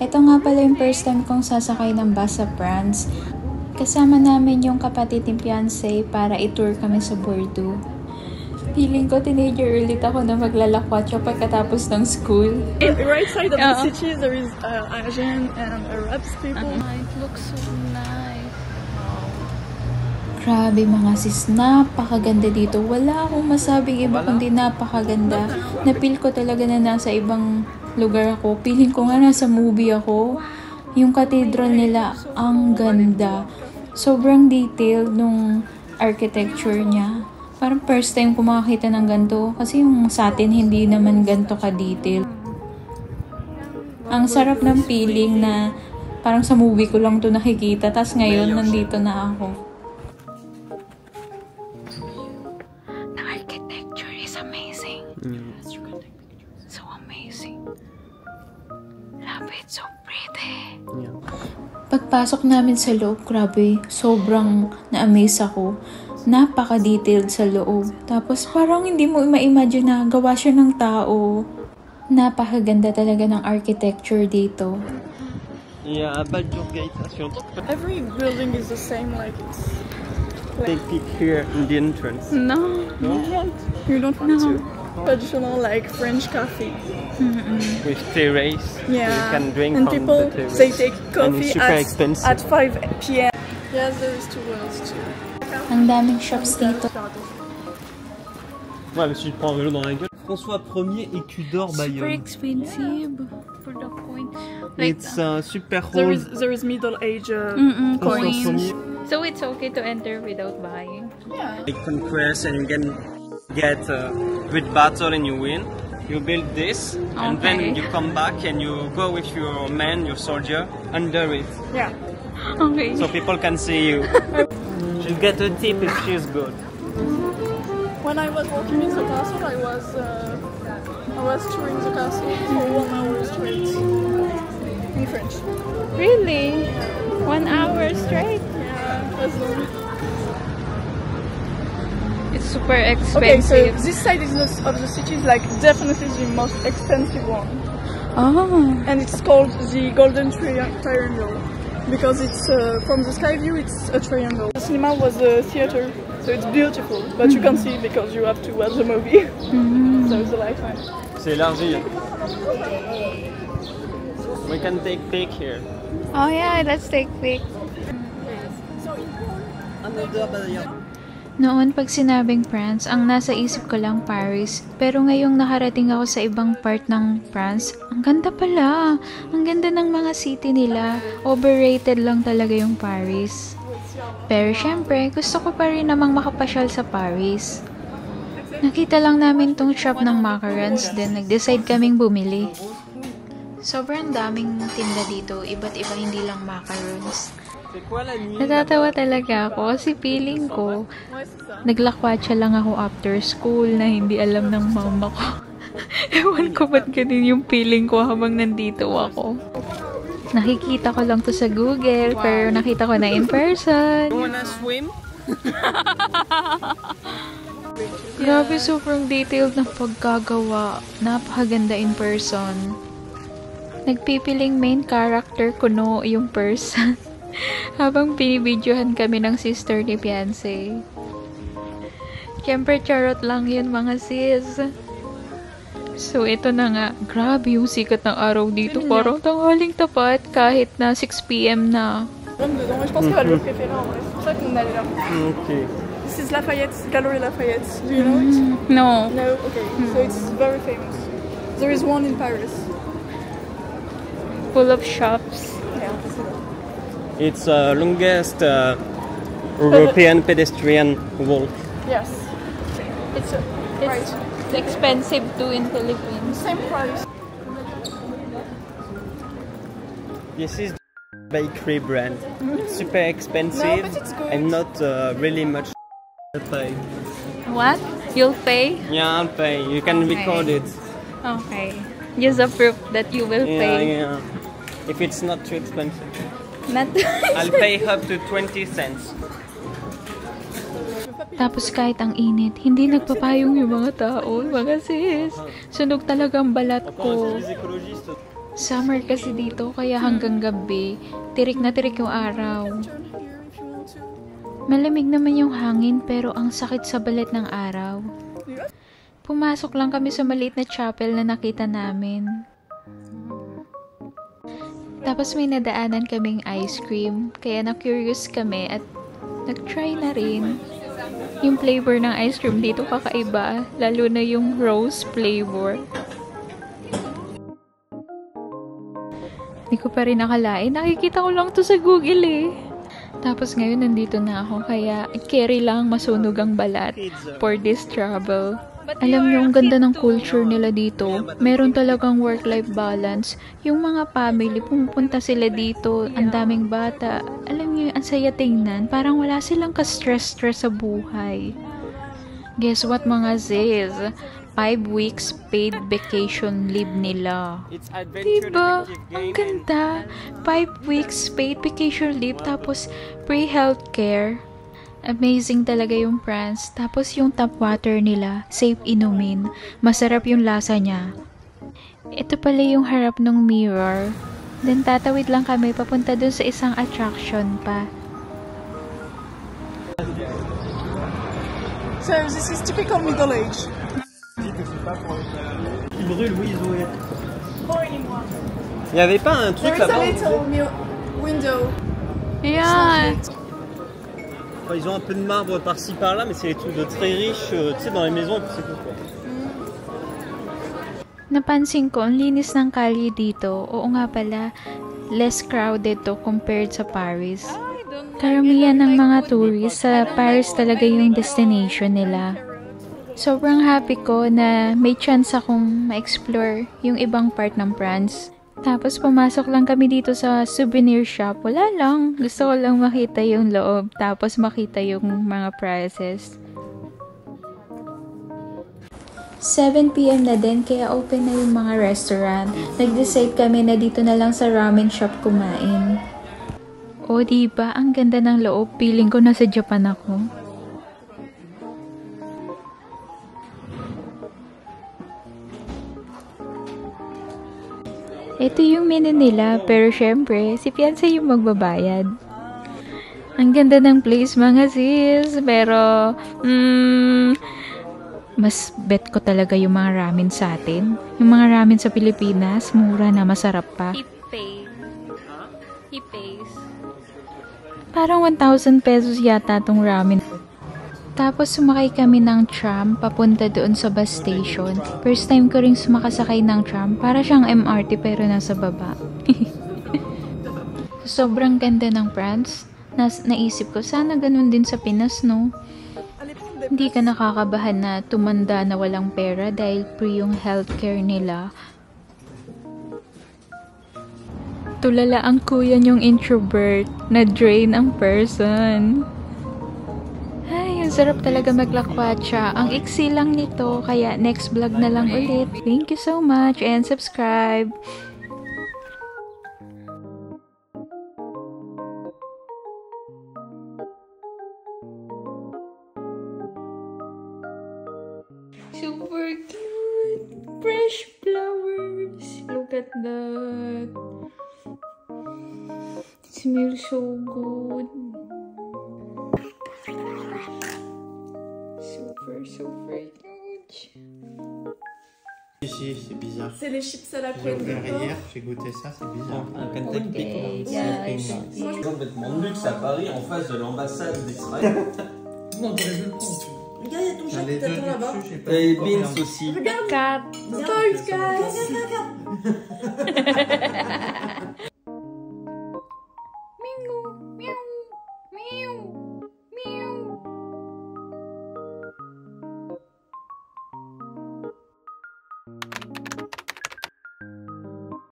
Ito nga pala yung first time kong sasakay ng bus sa France. Kasama namin yung kapatid ni fiancé para i-tour kami sa Bordeaux. Feeling ko teenager ulit ako na maglalakwatsa pagkatapos ng school. In the right side of the city there is Asian and Arab people. It looks so nice. Grabe mga sis, napakaganda dito. Wala akong masabing iba kundi napakaganda. Na-feel ko talaga na nasa ibang lugar ako. Feeling ko nga nasa movie ako. Yung cathedral nila, ang ganda. Sobrang detailed nung architecture niya. Parang first time ko makakita ng ganito. Kasi yung sa atin, hindi naman ganito ka-detail. Ang sarap ng feeling na parang sa movie ko lang to nakikita. Tapos ngayon, nandito na ako. The architecture is amazing. So amazing. Love it, so pretty. Pagpasok namin sa loob, grabe, sobrang na-amaze ako. Napaka-detailed sa loob. Tapos parang hindi mo ma-imagine na gawa siya ng tao. Napakaganda talaga ng architecture dito. Yeah, about your gate. Every building is the same, like it's... Take peek here in the entrance. No. You don't want to. Traditional like French cafe. With terrace. Yeah. You can drink and from people, the terrace. they take coffee at 5 p.m. Yes, there is two worlds too. Ang daming shops dito. Ouais, mais si tu te prends un vélo dans la gueule. François 1er et Cudor Super Bayonne. expensive for the coin. Like, It's super There old. is middle age François coins. 1er. so it's okay to enter without buying. Yeah. You conquest and you can get a great battle and you win. You build this and then Okay. you come back and you go with your man, your soldier, under it. Yeah. Okay. So people can see you. She'll get a tip if she's good. When I was walking in the castle, I was touring the castle for 1 hour straight in French. Really? 1 hour straight? Yeah, as long. It's super Okay, so expensive. this side of the city is like definitely the most expensive one, Oh, and it's called the Golden Triangle because it's from the sky view. It's a triangle. The cinema was a theater, so it's beautiful, but you can't see it because you have to watch the movie. So it's a lifetime. C'est élargi. We can take pic here. Oh yeah, let's take pic. noon pag sinabing France, ang nasa isip ko lang Paris. Pero ngayong nakarating ako sa ibang part ng France, ang ganda pala. Ang ganda ng mga city nila. Overrated lang talaga yung Paris. Pero syempre, gusto ko pa rin namang makapasyal sa Paris. Nakita lang namin tong shop ng macarons, then nag-decide kaming bumili. Sobrang daming tinda dito, iba't iba, hindi lang macarons. Natatawa talaga ako kasi feeling ko naglakwatsa lang ako after school na hindi alam ng mama ko. Ewan ko ba't ganun yung feeling ko habang nandito ako. Nakikita ko lang to sa Google, pero nakita ko na in person. You wanna swim? Grabe, sobrang detailed ng pagkagawa. Napakaganda in person. Nagpipiling main character kuno yung person. Habang binibidyohan kami ng sister ni fiancé. Siyempre, charot lang yun mga sis. So, ito na nga. Grabe yung sikat ng araw dito. Parang tanghaling tapat kahit na 6 p.m. na. Je pense qu'elle va le préférer en vrai. C'est pour ça qu'on allait là. Okay. This is Lafayette, Galerie Lafayette. Do you know it? No. No? Okay. So it's very famous. There is one in Paris. Full of shops. Yeah. It's the longest European pedestrian walk. Yes. It's Right. expensive too in Philippines. Same price. This is bakery brand. It's super expensive No, but it's good. and not really much pay. What? You'll pay? Yeah, I'll pay. You can Okay. record it. Okay. Just a proof that you will Yeah, pay. yeah. If it's not too expensive. Not I'll pay up to 20 cents. Tapos kahit ang init, hindi nagpapayong yung mga tao, mga sis. Sunog talaga ang balat ko. Summer kasi dito, kaya hanggang gabi, tirik na tirik yung araw. Malamig naman yung hangin, pero ang sakit sa balat ng araw. Pumasok lang kami sa maliit na chapel na nakita namin. Tapos may nadaanan kaming ice cream, kaya na-curious kami at nag-try na rin. Yung flavor ng ice cream dito kakaiba, lalo na yung rose flavor. Hindi ko pa rin nakalain. Nakikita ko lang to sa Google eh. Tapos ngayon nandito na ako, kaya carry lang masunog ang balat for this travel. Alam niyo, ang ganda ng culture nila dito. Meron talagang work-life balance. Yung mga family, pumupunta sila dito. Ang daming bata. Alam niyo, ang saya tingnan. Parang wala silang ka-stress-stress sa buhay. Guess what mga Ziz? 5 weeks paid vacation leave nila. Diba? Ang ganda. 5 weeks paid vacation leave, tapos free healthcare. Amazing talaga yung France. Tapos yung tap water nila, safe inumin. Masarap yung lasa niya. Ito pala yung harap ng mirror. Then tatawid lang kami papunta dun sa isang attraction pa. So this is typical middle age. Ils brûlent, oui, ils ont. Il n'y avait pas un truc There is a là-bas. little window. Yeah. Ils ont un peu de marbre par-ci par-là, mais c'est les trucs de très riches, tu sais, dans les maisons, et puis c'est tout quoi. Napansin ko, ang linis ng kalye dito. Oo nga pala, less crowded to compared sa Paris. Karamihan ng mga tourists sa Paris talaga yung destination nila. Sobrang happy ko na may chance akong ma-explore yung ibang part ng France. Tapos pumasok lang kami dito sa souvenir shop. Wala lang. Gusto ko lang makita yung loob. Tapos makita yung mga prices. 7 PM na din, kaya open na yung mga restaurant. Nag-decide kami na dito na lang sa ramen shop kumain. O diba, ang ganda ng loob. Feeling ko nasa Japan ako. Ito yung menu nila, pero syempre, si Fiancé yung magbabayad. Ang ganda ng place mga sis, pero mas bet ko talaga yung mga ramen sa atin. Yung mga ramen sa Pilipinas, mura na masarap pa. He pays. Parang 1,000 pesos yata tong ramen. Tapos sumakay kami ng tram papunta doon sa bus station. First time ko ring sumakasakay ng tram. Para siyang MRT pero nasa baba. Sobrang ganda ng France. Naisip ko, sana ganun din sa Pinas, no? Hindi ka nakakabahan na tumanda na walang pera dahil free yung healthcare nila. Tulala ang kuya niyong introvert na drain ang person. Ay, ang sarap talaga maglakwatsa. Ang iksi lang nito, kaya next vlog na lang ulit. Thank you so much and subscribe! Super cute! Fresh flowers! Look at that! It smells so good! Super huge. Ici, c'est bizarre. C'est les chips à la J'ai crème. ouvert hier, j'ai goûté ça, c'est bizarre. Un Kentucky Okay, pickle. guys. Un vêtement de luxe à Paris en face de l'ambassade d'Israël. Non, t'aurais dû le prendre. Regarde, il y a ton J'en chat ai qui deux t'attend là-bas. dessus, j'ai pas Et encore Beans regardé. aussi. Regarde, Cat. toys, guys.